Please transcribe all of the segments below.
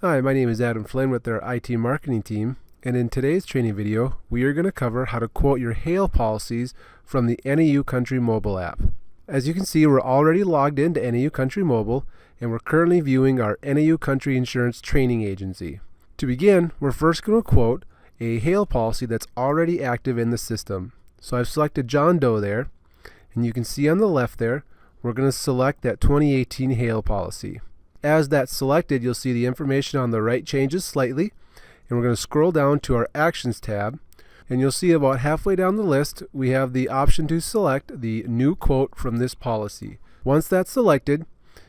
Hi, my name is Adam Flynn with our IT marketing team, and in today's training video, we are going to cover how to quote your hail policies from the NAU Country Mobile app. As you can see, we're already logged into NAU Country Mobile, and we're currently viewing our NAU Country Insurance Training Agency. To begin, we're first going to quote a hail policy that's already active in the system. So I've selected John Doe there, and you can see on the left there, we're going to select that 2018 hail policy. As that's selected, you'll see the information on the right changes slightly, and we're going to scroll down to our Actions tab, and you'll see about halfway down the list we have the option to select the new quote from this policy. Once that's selected,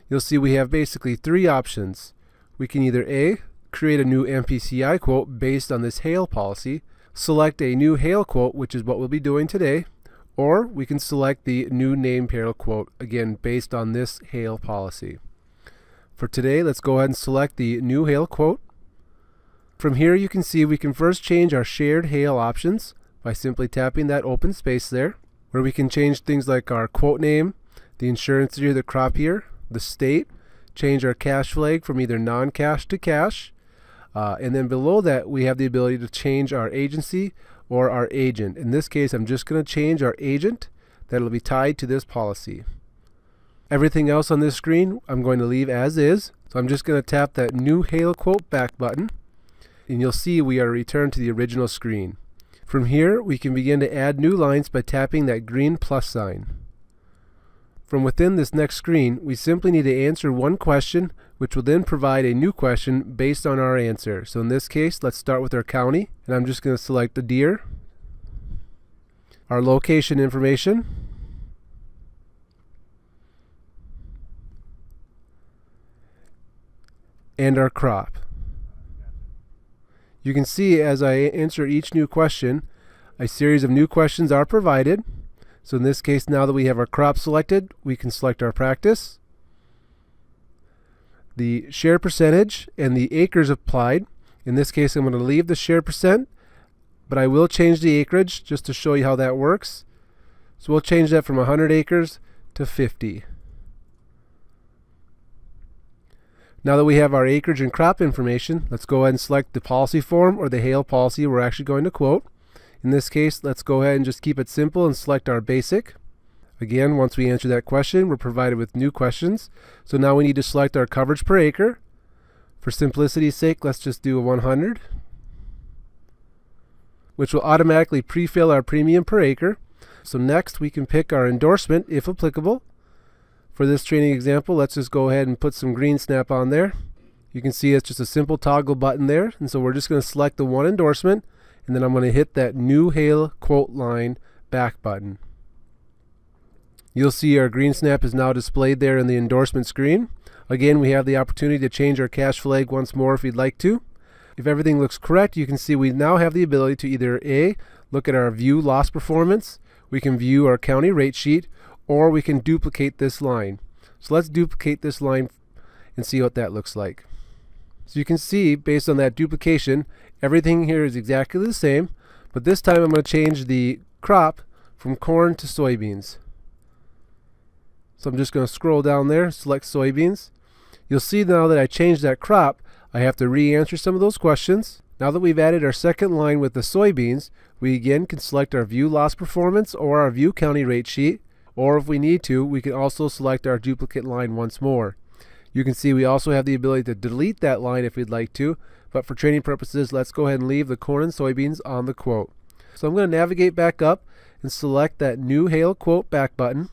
you'll see we have basically three options. We can either A, create a new MPCI quote based on this hail policy, select a new hail quote, which is what we'll be doing today, or we can select the new name peril quote, again based on this hail policy. For today, let's go ahead and select the new hail quote. From here you can see we can first change our shared hail options by simply tapping that open space there, where we can change things like our quote name, the insurance year, the crop year, the state, change our cash flag from either non-cash to cash, and then below that we have the ability to change our agency or our agent. In this case, I'm just going to change our agent that'll be tied to this policy. Everything else on this screen I'm going to leave as is, so I'm just going to tap that new hail quote back button, and you'll see we are returned to the original screen. From here we can begin to add new lines by tapping that green plus sign. From within this next screen, we simply need to answer one question, which will then provide a new question based on our answer. So in this case, let's start with our county, and I'm just going to select the deer, our location information, and our crop. You can see as I answer each new question, a series of new questions are provided. So in this case, now that we have our crop selected, we can select our practice, the share percentage, and the acres applied. In this case, I'm going to leave the share percent, but I will change the acreage just to show you how that works. So we'll change that from 100 acres to 50. Now that we have our acreage and crop information, let's go ahead and select the policy form or the hail policy we're actually going to quote. In this case, let's go ahead and just keep it simple and select our basic. Again, once we answer that question, we're provided with new questions. So now we need to select our coverage per acre. For simplicity's sake, let's just do a 100, which will automatically pre-fill our premium per acre. So next we can pick our endorsement if applicable. For this training example, let's just go ahead and put some green snap on there. You can see it's just a simple toggle button there, and so we're just going to select the one endorsement, and then I'm going to hit that new hail quote line back button. You'll see our green snap is now displayed there in the endorsement screen. Again, we have the opportunity to change our cash flag once more if you'd like to. If everything looks correct, you can see we now have the ability to either A, look at our view loss performance, we can view our county rate sheet, or we can duplicate this line. So let's duplicate this line and see what that looks like. So you can see based on that duplication, everything here is exactly the same, but this time I'm going to change the crop from corn to soybeans. So I'm just going to scroll down there, select soybeans. You'll see now that I changed that crop, I have to re-answer some of those questions. Now that we've added our second line with the soybeans, we again can select our view loss performance or our view county rate sheet, or if we need to, we can also select our duplicate line once more. You can see we also have the ability to delete that line if we'd like to, but for training purposes, let's go ahead and leave the corn and soybeans on the quote. So I'm going to navigate back up and select that new hail quote back button.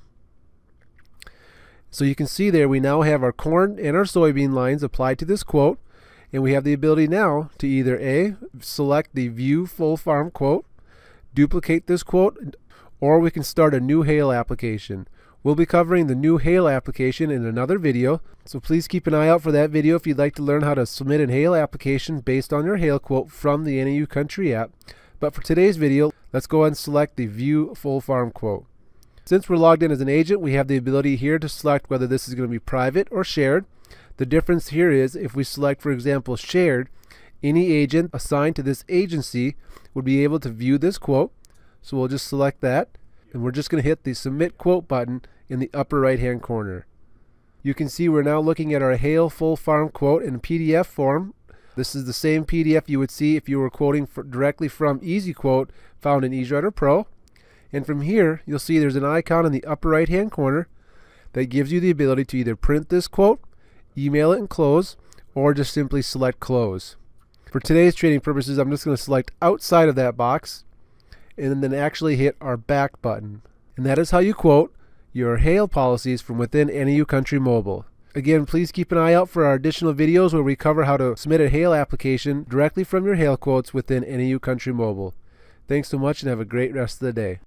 So you can see there we now have our corn and our soybean lines applied to this quote, and we have the ability now to either A, select the view full farm quote, duplicate this quote, or we can start a new hail application. We'll be covering the new hail application in another video, so please keep an eye out for that video if you'd like to learn how to submit a hail application based on your hail quote from the NAU Country app. But for today's video, let's go ahead and select the view full farm quote. Since we're logged in as an agent, we have the ability here to select whether this is going to be private or shared. The difference here is if we select, for example, shared, any agent assigned to this agency would be able to view this quote. So we'll just select that, and we're just going to hit the submit quote button in the upper right hand corner. You can see we're now looking at our hail full farm quote in PDF form This is the same PDF you would see if you were quoting directly from EasyQuote found in EasyWriter Pro. And from here, you'll see there's an icon in the upper right hand corner that gives you the ability to either print this quote, email it and close, or just simply select close. For today's training purposes, I'm just going to select outside of that box and then actually hit our back button. And that is how you quote your hail policies from within NAU Country Mobile. Again, please keep an eye out for our additional videos where we cover how to submit a hail application directly from your hail quotes within NAU Country Mobile. Thanks so much and have a great rest of the day.